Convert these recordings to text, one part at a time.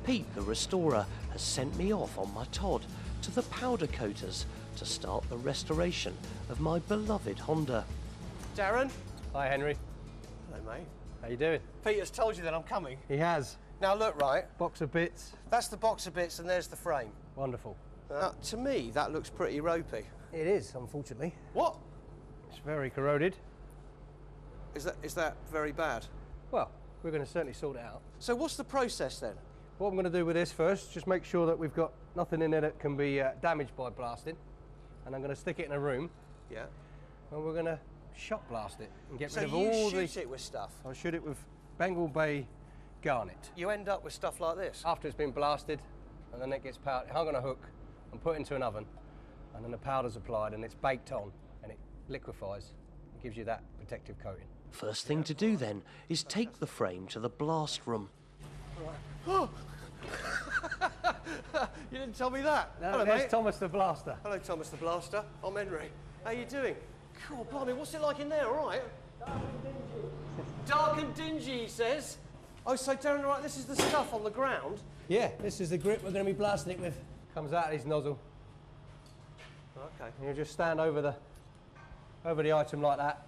Pete, the restorer, has sent me off on my Todd to the powder coaters to start the restoration of my beloved Honda. Darren. Hi, Henry. Hello, mate. How you doing? Peter's told you that I'm coming. He has. Now look, right. Box of bits. That's the box of bits and there's the frame. Wonderful. To me, that looks pretty ropey. It is, unfortunately. What? It's very corroded. Is that very bad? Well, we're going to certainly sort it out. So what's the process then? What I'm going to do with this first, just make sure that we've got nothing in there that can be damaged by blasting. And I'm going to stick it in a room. Yeah. And we're going to shot blast it and get So rid of you all shoot it with stuff? I'll shoot it with Banbury garnet. You end up with stuff like this? After it's been blasted, and then it gets powdered, hung on a hook and put into an oven, and then the powder's applied and it's baked on and it liquefies and gives you that protective coating. First thing to do then is take the frame to the blast room. Right. You didn't tell me that. No, Hello, there's mate. Thomas the Blaster. Hello, Thomas the Blaster. I'm Henry. How you doing? Cool, blimey, what's it like in there, all right? Dark and dingy. Dark and dingy, he says. Oh, so Darren, right, this is the stuff on the ground? Yeah, this is the grip we're going to be blasting it with. Comes out of this nozzle. Okay. And you just stand over the item like that,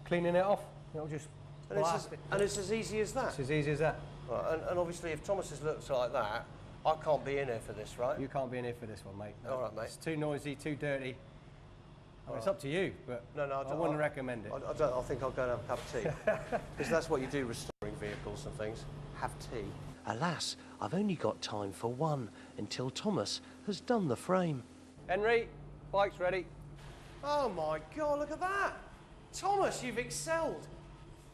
cleaning it off. It'll just blast it. And it's as easy as that? It's as easy as that. Right, and obviously if Thomas's looks like that, I can't be in here for this, right? You can't be in here for this one, mate. No. All right, mate. It's too noisy, too dirty. I mean, it's up to you, but No, I wouldn't recommend it. I think I'll go and have a cup of tea. Because that's what you do restoring vehicles and things. Have tea. Alas, I've only got time for one until Thomas has done the frame. Henry, bike's ready. Oh my God, look at that! Thomas, you've excelled.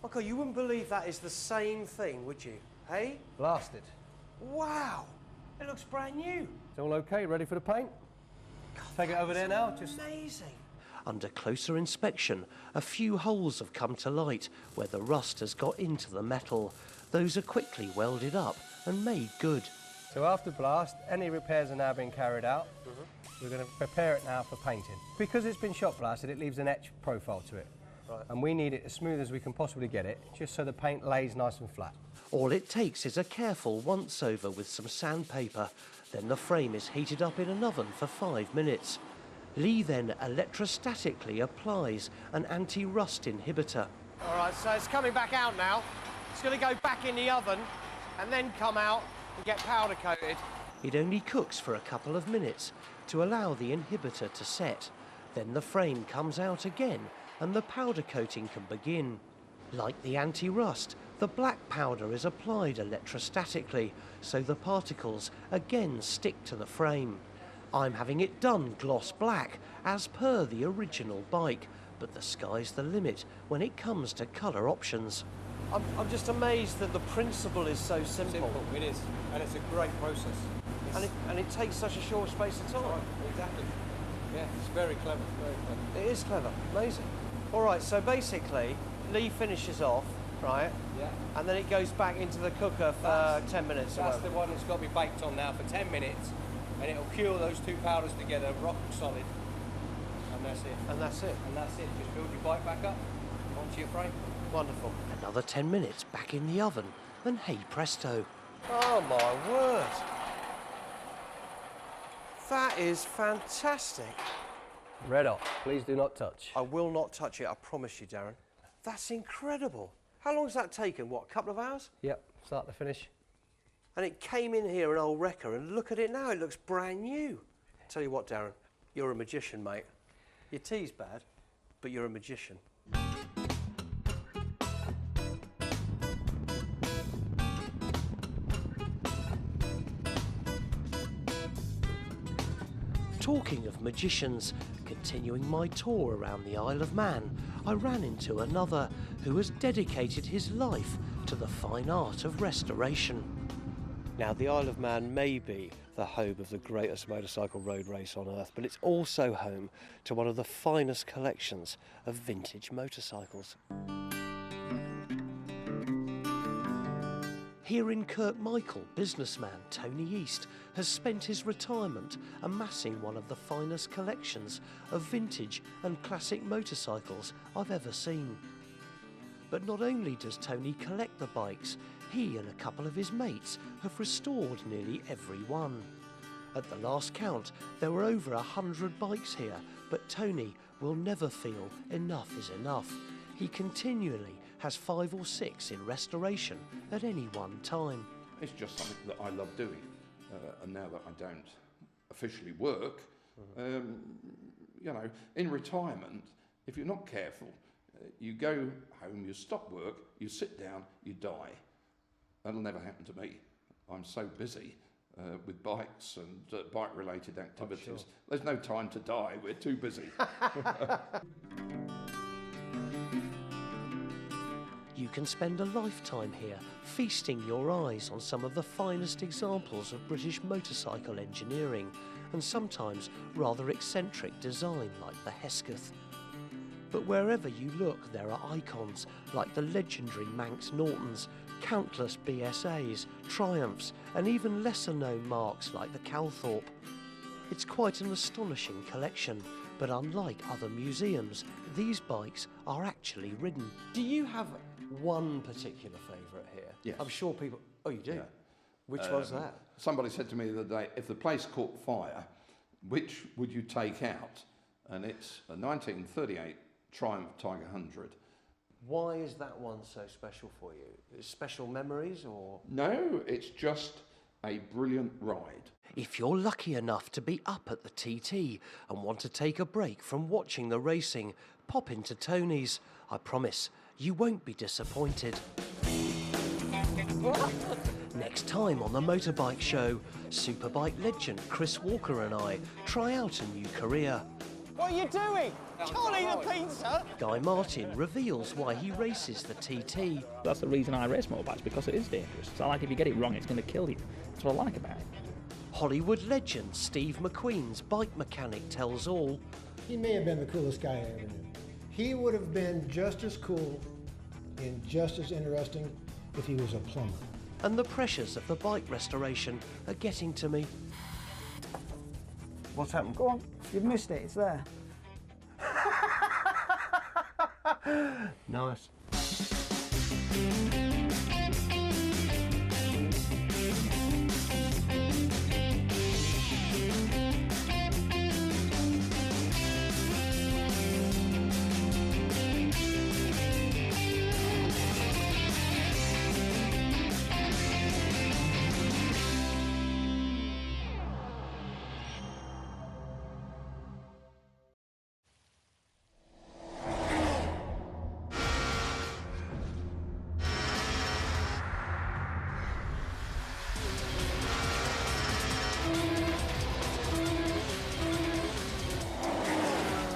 Oh God, you wouldn't believe that is the same thing, would you? Hey? Blasted. Wow! It looks brand new. It's all okay, ready for the paint? Take it over there now. Just amazing. Under closer inspection, a few holes have come to light where the rust has got into the metal. Those are quickly welded up and made good. So after blast, any repairs are now being carried out. We're going to prepare it now for painting. Because it's been shot blasted, it leaves an etch profile to it. Right. And we need it as smooth as we can possibly get it, just so the paint lays nice and flat. All it takes is a careful once-over with some sandpaper. Then the frame is heated up in an oven for 5 minutes. Lee then electrostatically applies an anti-rust inhibitor. All right, so it's coming back out now. It's going to go back in the oven and then come out and get powder coated. It only cooks for a couple of minutes to allow the inhibitor to set. Then the frame comes out again and the powder coating can begin. Like the anti-rust, the black powder is applied electrostatically, so the particles again stick to the frame. I'm having it done gloss black, as per the original bike, but the sky's the limit when it comes to colour options. I'm just amazed that the principle is so simple. It is, and it's a great process. And it takes such a short space of time. Right, exactly. Yeah, it's very clever, very clever. It is clever, amazing. All right, so basically, Lee finishes off, right? Yeah. And then it goes back into the cooker for 10 minutes. That's the one that's got to be baked on now for 10 minutes, and it'll cure those two powders together, rock solid, and that's it. And that's it. And that's it. Just build your bike back up onto your frame. Wonderful. Another 10 minutes back in the oven, and hey presto. Oh my word. That is fantastic. Red hot. Please do not touch. I will not touch it, I promise you, Darren. That's incredible. How long has that taken? What, a couple of hours? Yep, start to finish. And it came in here, an old wrecker, and look at it now, it looks brand new. Tell you what, Darren, you're a magician, mate. Your tea's bad, but you're a magician. Talking of magicians, continuing my tour around the Isle of Man, I ran into another who has dedicated his life to the fine art of restoration. Now, the Isle of Man may be the home of the greatest motorcycle road race on earth, but it's also home to one of the finest collections of vintage motorcycles. Here in Kirkmichael, businessman Tony East has spent his retirement amassing one of the finest collections of vintage and classic motorcycles I've ever seen. But not only does Tony collect the bikes, He and a couple of his mates have restored nearly every one. At the last count, there were over 100 bikes here, but Tony will never feel enough is enough. He continually has 5 or 6 in restoration at any one time. It's just something that I love doing, and now that I don't officially work, you know, in retirement, if you're not careful, you go home, you stop work, you sit down, you die. That'll never happen to me. I'm so busy with bikes and bike-related activities. Sure. There's no time to die, we're too busy. You can spend a lifetime here, feasting your eyes on some of the finest examples of British motorcycle engineering, and sometimes rather eccentric design like the Hesketh. But wherever you look, there are icons like the legendary Manx Nortons, countless BSAs, Triumphs, and even lesser-known marks like the Calthorpe. It's quite an astonishing collection, but unlike other museums, these bikes are actually ridden. Do you have one particular favourite here? Yes. I'm sure people... Oh, you do? Yeah. Which one's that? Somebody said to me the other day, if the place caught fire, which would you take out? And it's a 1938 Triumph Tiger 100. Why is that one so special for you? Special memories or...? No, it's just a brilliant ride. If you're lucky enough to be up at the TT and want to take a break from watching the racing, pop into Tony's. I promise you won't be disappointed. Next time on the Motorbike Show, superbike legend Chris Walker and I try out a new career. What are you doing? Can't eat a pizza! Guy Martin reveals why he races the TT. That's the reason I race motorbikes, because it is dangerous. So if you get it wrong, it's going to kill you. That's what I like about it. Hollywood legend Steve McQueen's bike mechanic tells all. He may have been the coolest guy I ever knew. He would have been just as cool and just as interesting if he was a plumber. And the pressures of the bike restoration are getting to me. What's happened? Go on, you've missed it, it's there. Nice.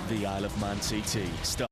The Isle of Man TT.